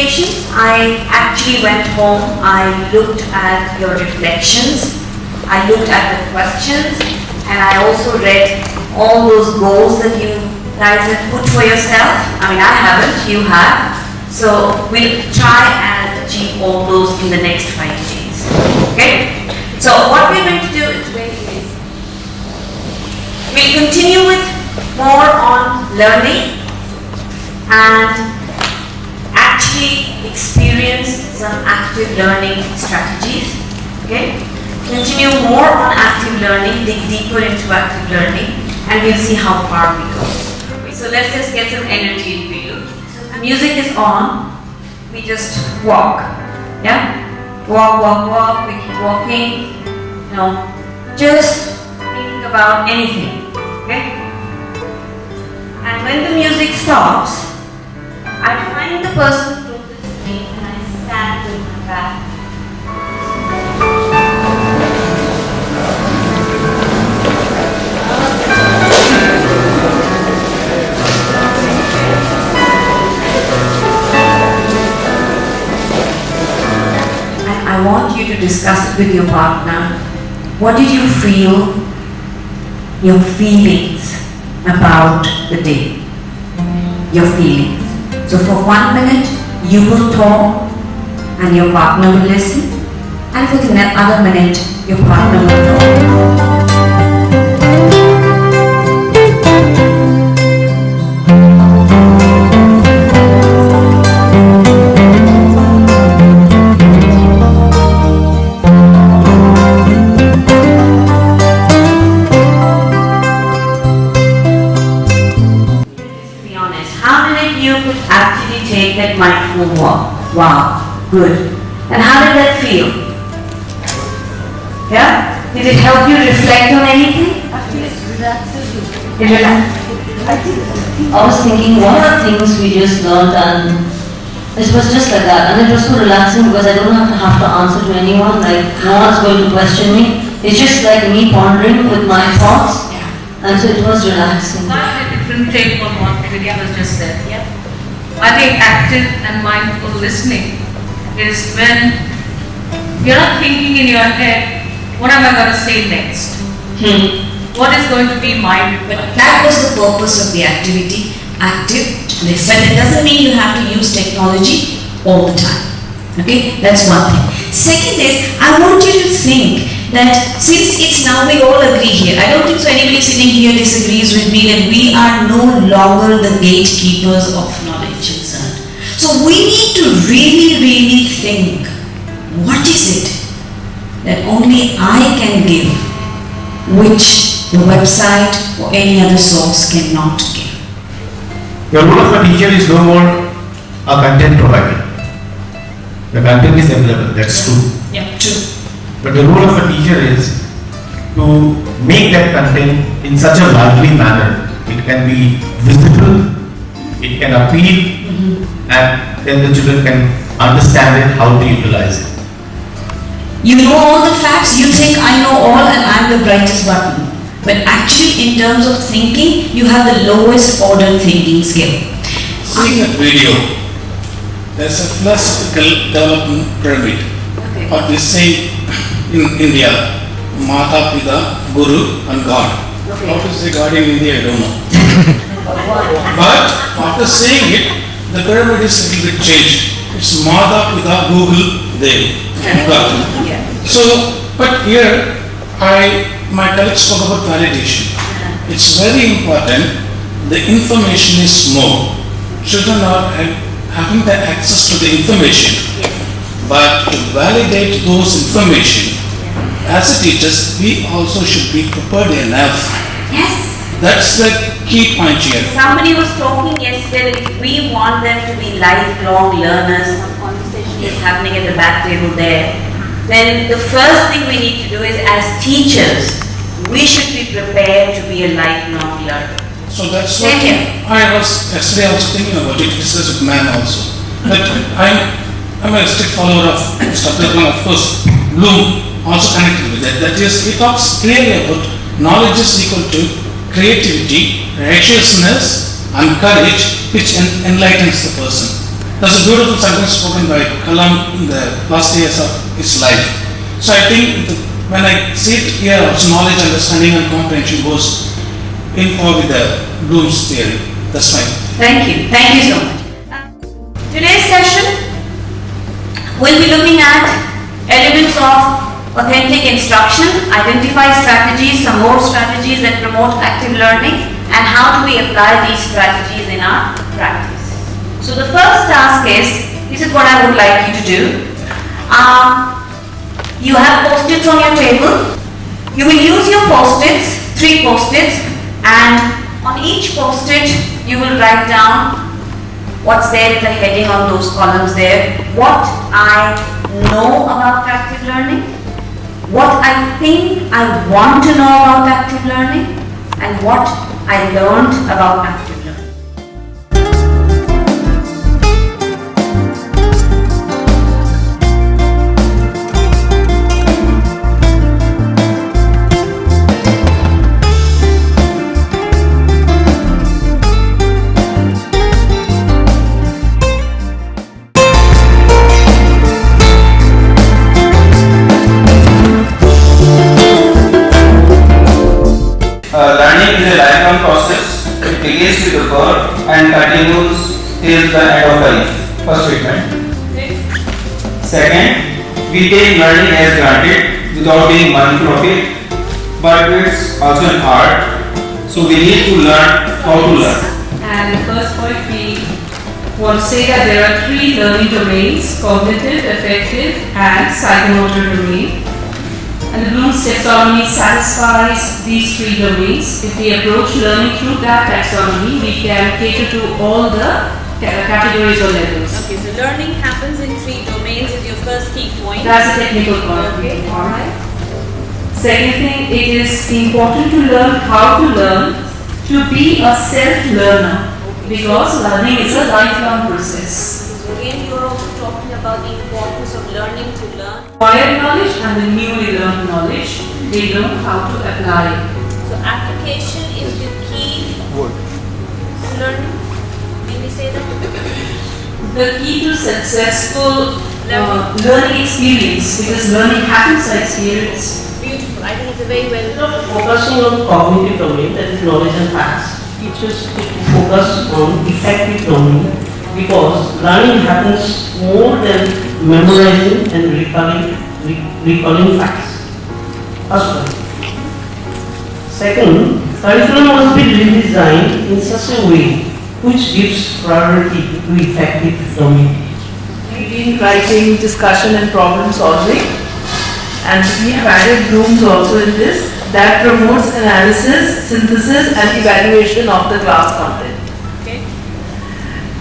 meditations, I actually went home, I looked at your reflections, I looked at the questions, and I also read all those goals that you guys have put for yourself. I mean, I haven't, you have. So we'll try and achieve all those in the next 5 days. Okay? So what we're going to do is we'll continue with more on learning and actually experience some active learning strategies. Okay? Continue more on active learning, dig deeper into active learning, and we'll see how far we go. So let's just get some energy into you. So music is on, we just walk. Yeah? Walk, walk, walk, we keep walking. You know, just thinking about anything. Okay? And when the music stops, I find the person closest to me and I stand with my back. And I want you to discuss it with your partner. What did you feel? Your feelings about the day. Your feelings. So for 1 minute, you will talk and your partner will listen. And for the other minute, your partner will talk. That mindful walk. Wow, good. And how did that feel? Yeah? Did it help you reflect on anything? Actually, it relaxes you. It relaxed. I was thinking, what are things we just learned, and it was just like that, and it was so relaxing because I don't have to answer to anyone, like no one's going to question me. It's just like me pondering with my thoughts, and so it was relaxing. Quite a different take on what Vidya has just said. Yeah. I think active and mindful listening is when you're not thinking in your head, what am I going to say next? What is going to be my reply? But that was the purpose of the activity, active listen. But it doesn't mean you have to use technology all the time. Okay, that's one thing. Second is, I want you to think that since it's now we all agree here, I don't think so anybody sitting here disagrees with me that we are no longer the gatekeepers of knowledge. So we need to really think, what is it that only I can give, which the website or any other source cannot give. Your role of a teacher is no more a content provider. The content is available, that's true. Yeah, true. But the role of a teacher is to make that content in such a lively manner. It can be visible, it can appeal, and then the children can understand it, how to utilize it. You know all the facts, you think I know all and I'm the brightest button. But actually in terms of thinking, you have the lowest order thinking skill. Seeing that video, there's a philosophical development pyramid. Okay. What we say in India, Mata, Pita, Guru and God. Okay. How to say God in India, I don't know. But after saying it, the pyramid is a little bit changed. It's Mata, Pita, Google, Dev, God. Yeah. So, but here, my colleague spoke about validation. It's very important. The information is more. Children are having the access to the information. But to validate those information, as a teachers, we also should be prepared enough. Yes. That's the key point here. Somebody was talking yesterday that if we want them to be lifelong learners, some conversation is happening at the back table there, then the first thing we need to do is, as teachers, we should be prepared to be a lifelong learner. So that's what Thank you. yesterday I was thinking about it, discussed with man also. But I'm a strict follower of Stapleton, of course. Bloom also connected with that. That is, he talks clearly about knowledge is equal to creativity, righteousness and courage, which enlightens the person. That's a beautiful sentence spoken by Kalam in the last years of his life. So I think when I see it here, knowledge, understanding and comprehension goes in with the Bloom's theory. That's my. Thank you so much. Today's session, we'll be looking at elements of authentic instruction, identify strategies, some more strategies that promote active learning, and how do we apply these strategies in our practice. So the first task is, this is what I would like you to do. You have post-its on your table. You will use your post-its, 3 post-its, and on each post-it you will write down what's there in the heading on those columns there. What I know about active learning, what I think I want to know about active learning, and what I learned about active learning. Learning is a lifelong process. It begins with the birth and continues till the end of life. First statement. Second, we take learning as granted without being mindful of it, but it's also an art. So we need to learn how to learn. And the first point, we want to say that there are 3 learning domains: cognitive, affective, and psychomotor domain. And the Bloom's taxonomy satisfies these 3 domains. If we approach learning through that taxonomy, we can cater to all the categories or levels. Okay, so learning happens in 3 domains is your first key point. That's a technical part. Okay, alright. Second thing, it is important to learn how to learn, to be a self-learner, because learning is a lifelong process. So again, you're also talking about the importance of learning to learn. Acquired knowledge and the newly learned knowledge, they know how to apply. So application is the key to learning. May we say that? The key to successful learning experience, because learning happens by experience. Beautiful. I think it's a very well. Focusing on cognitive domain, that is knowledge and facts, teachers to focus on effective learning, because learning happens more than memorizing and recalling facts. First one. Second, curriculum must be redesigned in such a way which gives priority to effective learning. Reading, writing, discussion and problem solving, and we have added Bloom's also in this, that promotes analysis, synthesis and evaluation of the class content. Okay.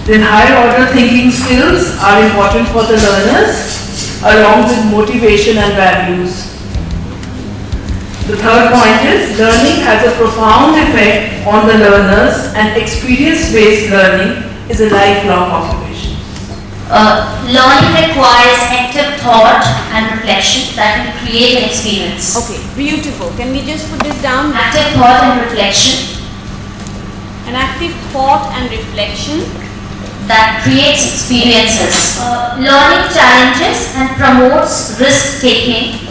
Then higher order thinking skills are important for the learners along with motivation and values. The third point is learning has a profound effect on the learners, and experience-based learning is a lifelong occupation. Learning requires active thought and reflection that will create an experience. Okay, beautiful. Can we just put this down? Active thought and reflection An active thought and reflection. that creates experiences. Learning challenges and promotes risk-taking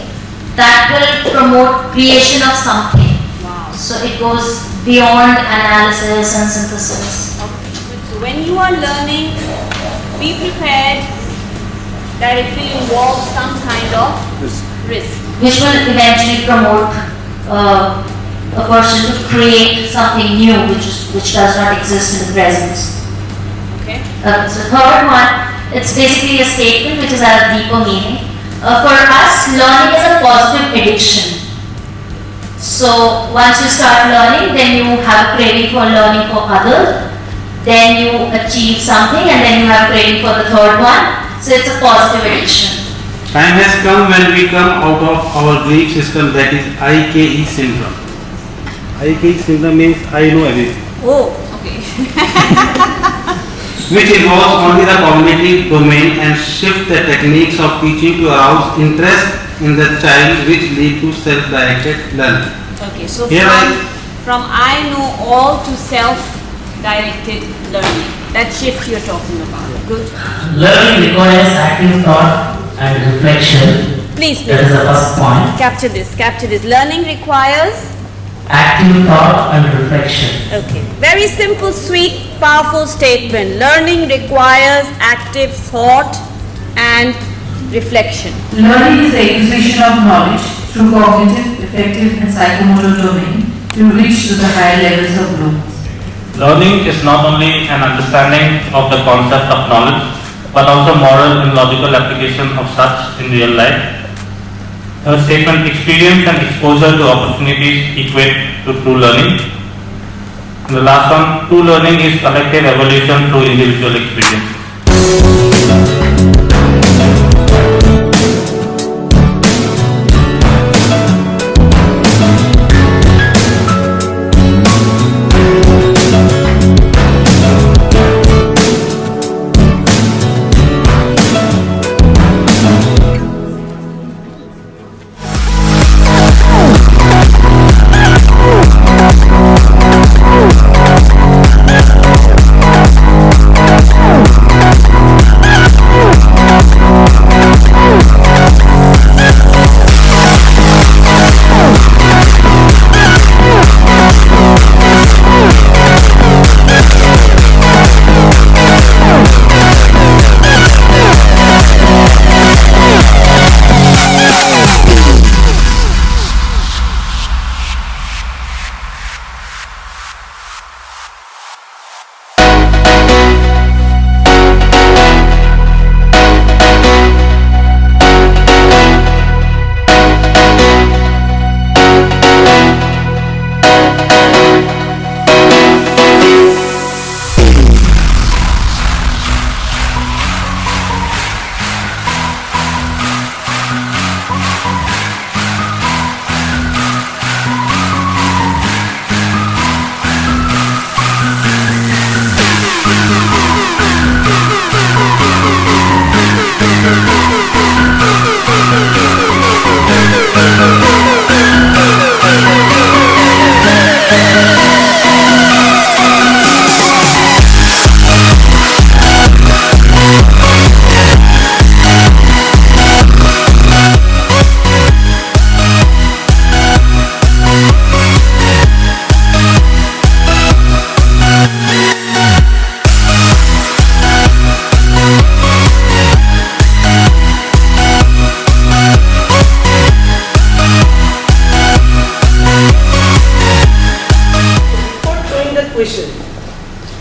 that will promote creation of something. Wow. So it goes beyond analysis and synthesis. Okay. So when you are learning, be prepared that it will involve some kind of risk. Which will eventually promote a person to create something new which does not exist in the present. Okay. So third one, it's basically a statement which is a deeper meaning. For us, learning is a positive addiction. So once you start learning, then you have a craving for learning for others, then you achieve something, and then you have craving for the third one. So it's a positive addiction. Time has come when we come out of our belief system, that is IKE syndrome. IKE syndrome means I know everything, Oh, okay. which involves only the cognitive domain and shift the techniques of teaching to arouse interest in the child, which lead to self-directed learning. Okay, so Here from I know all to self-directed learning. That shift you're talking about. Good. Learning requires active thought and reflection. Please, That is the first point. Capture this, capture this. Learning requires? Active thought and reflection. Okay. Very simple, sweet, powerful statement. Learning requires active thought and reflection. Learning is the acquisition of knowledge through cognitive, affective and psychomotor domain to reach to the higher levels of growth. Learning is not only an understanding of the concept of knowledge, but also moral and logical application of such in real life. A statement, experience and exposure to opportunities equate to true learning. And the last one, true learning is collective evolution through individual experience.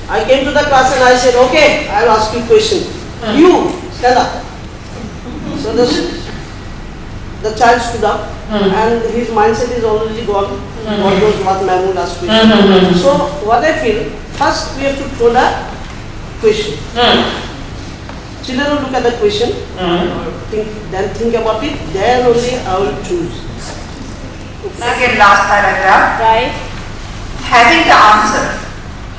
I came to the class and I said, okay, I will ask you a question. You, stand up. So the child stood up and his mindset is already gone. God knows what man will ask question. So what I feel, first we have to throw the question. Children will look at the question, then think about it, then only I will choose. Second last paragraph. Right. Having the answer,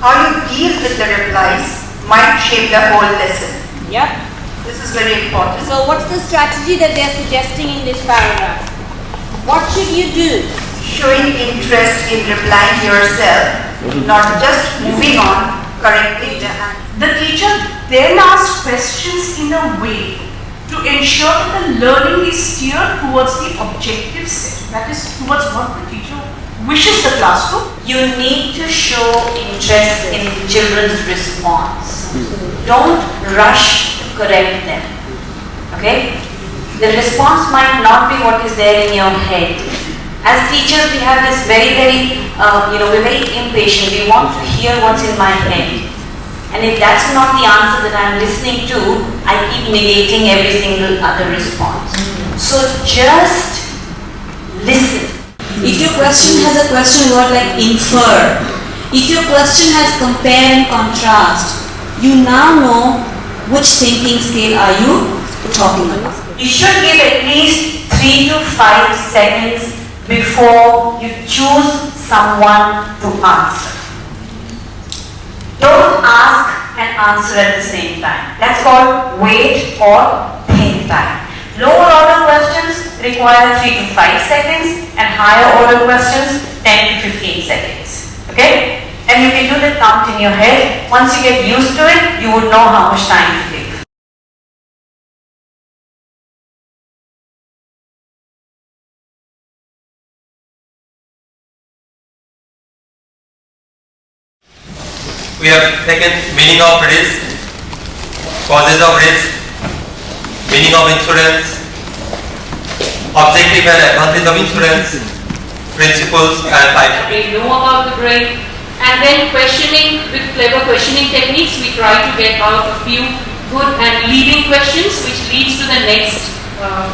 how you deal with the replies might shape the whole lesson. Yep. This is very important. So what's the strategy that they are suggesting in this paragraph? What should you do? Showing interest in replying yourself, not just moving on, correcting the answer. The teacher then asks questions in a way to ensure that the learning is steered towards the objective set, that is towards what the teacher wishes the class to. You need to show interest in children's response. Don't rush to correct them. Okay? The response might not be what is there in your head. As teachers, we have this very, we're very impatient. We want to hear what's in my head. And if that's not the answer that I'm listening to, I keep negating every single other response. So just listen. If your question has a question word like infer, if your question has compare and contrast, you now know which thinking scale are you talking about. You should give at least 3 to 5 seconds before you choose someone to answer. Don't ask and answer at the same time. That's called wait or think time. Lower order questions require 3 to 5 seconds and higher order questions 10 to 15 seconds. Okay? And you can do the count in your head. Once you get used to it, you would know how much time to take. we have taken meaning of risk, causes of risk, meaning of insurance, objective and advantage of insurance, principles and types. We know about the brain, and then questioning with clever questioning techniques, we try to get out a few good and leading questions, which leads to the next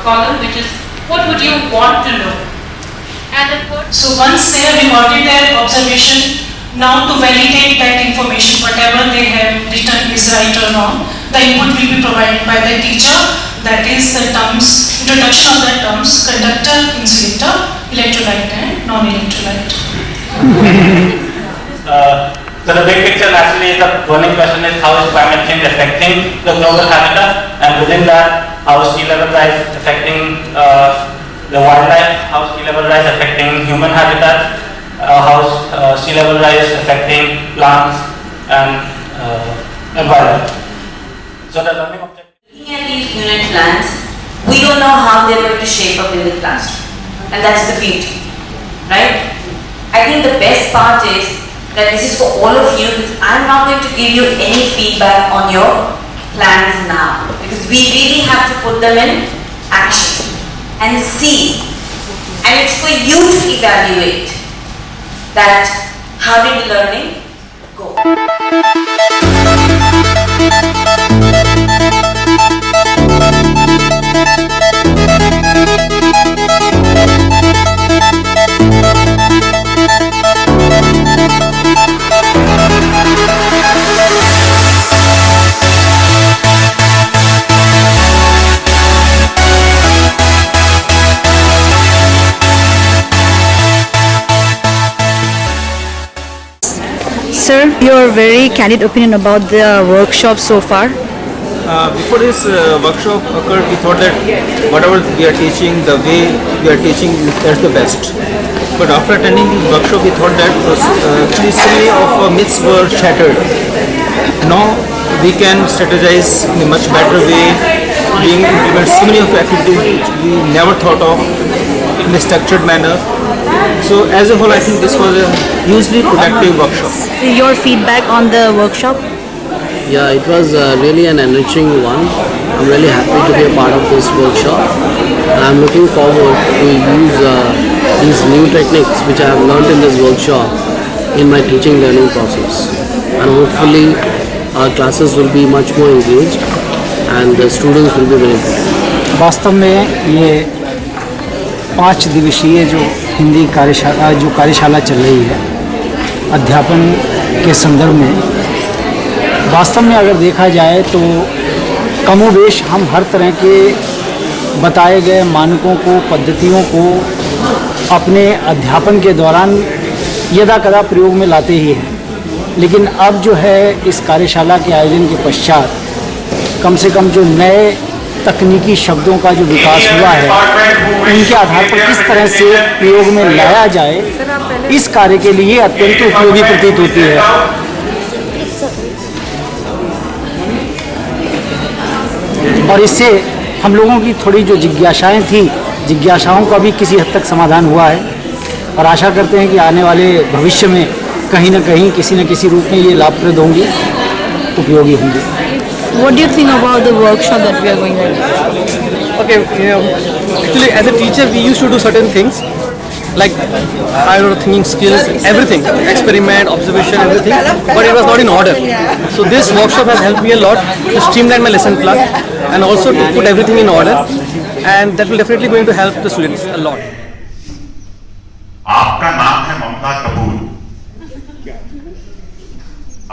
column, which is what would you want to know? And the third. So once they have recorded their observation, now to validate that information, whatever they have written is right or wrong, the input will be provided by the teacher, that is the terms, introduction of the terms, conductor, insulator, electrolyte and non-electrolyte. So the big picture actually, the burning question is how is climate change affecting the global habitat, and within that, how is sea level rise affecting the wildlife, how is sea level rise affecting human habitat, how is sea level rise affecting plants and environment. So the learning objective. Looking at these unit plans, we don't know how they're going to shape up in the classroom, and that's the beauty, right? I think the best part is that this is for all of you, because I'm not going to give you any feedback on your plans now, because we really have to put them in action and see, and it's for you to evaluate that how did the learning go. Sir, your very candid opinion about the workshop so far. Before this workshop occurred, we thought that whatever we are teaching, the way we are teaching, that's the best. But after attending this workshop, we thought that actually so many of myths were shattered. Now we can strategize in a much better way, being implement so many of the activities which we never thought of in a structured manner. So as a whole, I think this was a hugely productive workshop. Your feedback on the workshop? Yeah, it was really an enriching one. I'm really happy to be a part of this workshop. I'm looking forward to use these new techniques which I have learned in this workshop in my teaching learning process. And hopefully our classes will be much more engaged and the students will be very good. वास्तव में ये 5 दिवसीय जो हिंदी कार्यशाला चल रही है अध्यापन के संदर्भ में, वास्तव में अगर देखा जाए तो कमोबेश हम हर तरह के बताए गए मानकों को, पद्धतियों को अपने अध्यापन के दौरान यदा कदा प्रयोग में लाते ही हैं। लेकिन अब जो है इस कार्यशाला के आयोजन के पश्चात कम से कम जो नए तकनीकी शब्दों का जो विकास हुआ है उनके आधार पर किस तरह से प्रयोग में लाया जाए, इस कार्य के लिए अत्यंत उपयोगी प्रतीत होती है। और इससे हम लोगों की थोड़ी जो जिज्ञासाएं थी, जिज्ञासाओं का भी किसी हद तक समाधान हुआ है और आशा करते हैं कि आने वाले भविष्य में कहीं न कहीं किसी न किसी रूप में ये लाभप्रद होंगी, उपयोगी होंगी। What do you think about the workshop that we are going to do? Okay, actually as a teacher we used to do certain things like thinking skills, everything, experiment, observation, everything, but it was not in order. So this workshop has helped me a lot to streamline my lesson plan and also to put everything in order, and that will definitely going to help the students a lot. आपका नाम है ममता कपूर,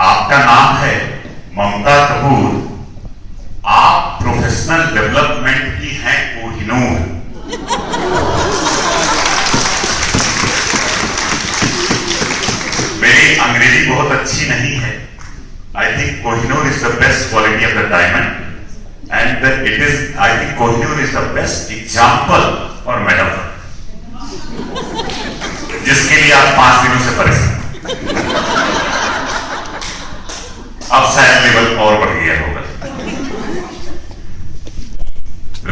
आपका नाम है ममता कपूर, आप professional development की हैं कोहिनूर। मेरी अंग्रेजी बहुत अच्छी नहीं है। I think Kohinoor is the best quality of the diamond, and it is, I think Kohinoor is the best example or metaphor, जिसके लिए आप 5 दिनों से परेशान। अब शायद लेवल और बढ़ गया होगा।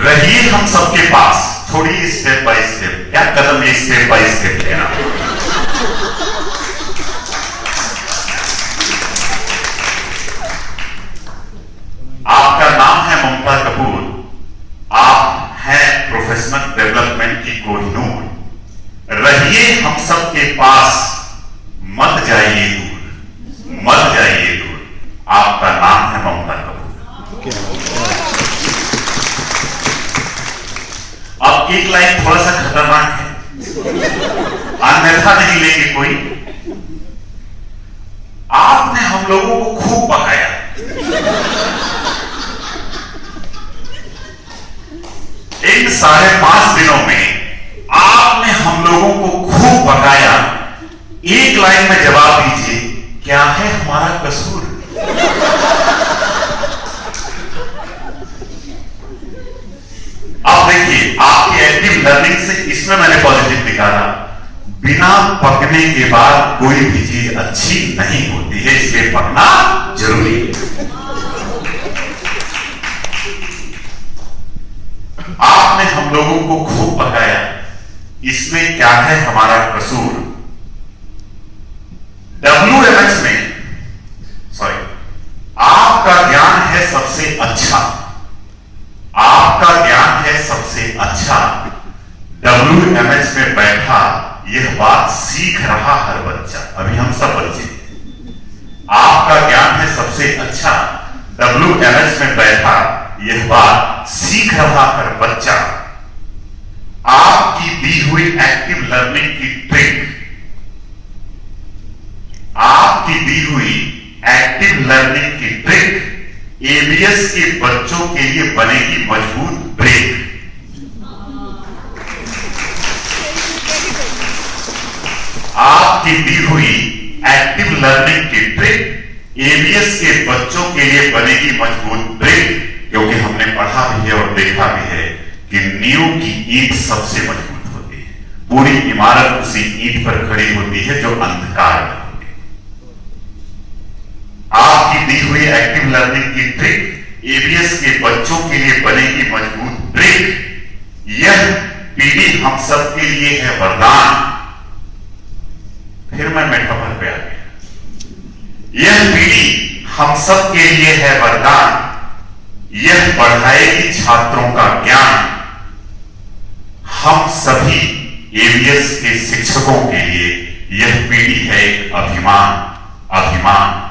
रहिए हम सबके पास थोड़ी स्टेप बाय स्टेप, क्या कदम एक स्टेप बाय स्टेप लेना। परीक्षा नहीं लेंगे कोई। आपने हम लोगों को खूब पकाया। इन 5.5 दिनों में आपने हम लोगों को खूब पकाया। एक लाइन में जवाब दीजिए, क्या है हमारा कसूर? अब देखिए, आपकी एक्टिव लर्निंग से इसमें मैंने पॉजिटिव निकाला, बिना पकने के बाद कोई भी चीज अच्छी नहीं होती है, इसलिए पकना जरूरी है। आपने हम लोगों को खूब पकाया, इसमें क्या है हमारा कसूर? WMS में, सॉरी, आपका ज्ञान है सबसे अच्छा, आपका ज्ञान है सबसे अच्छा। WMS में बैठा यह बात सीख रहा हर बच्चा, अभी हम सब बच्चे, आपका ज्ञान है सबसे अच्छा। WMS में बैठा यह बात सीख रहा हर बच्चा। आपकी दी हुई एक्टिव लर्निंग की ट्रिक, आपकी दी हुई एक्टिव लर्निंग की ट्रिक ABS के बच्चों के लिए बनेगी मजबूत ब्रेक। आपकी दी हुई एक्टिव लर्निंग की ट्रिक ABS के बच्चों के लिए बनेगी मजबूत ब्रेक, क्योंकि हमने पढ़ा भी है और देखा भी है कि नींव की ईंट सबसे मजबूत होती है। पूरी इमारत उसी ईंट पर खड़ी होती है जो अंधकार में होती है। आपकी दी हुई एक्टिव लर्निंग की ट्रिक ABS के बच्चों के लिए बनेगी मजबूत ब्रेक। यह पीढ़ी हम सब के लिए है वरदान। फिर मैं मेटाफर पे आ गया। यह पीढ़ी हम सब के लिए है वरदान, यह बढ़ाएगी छात्रों का ज्ञान। हम सभी ABS के शिक्षकों के लिए यह पीढ़ी है एक अभिमान, अभिमान।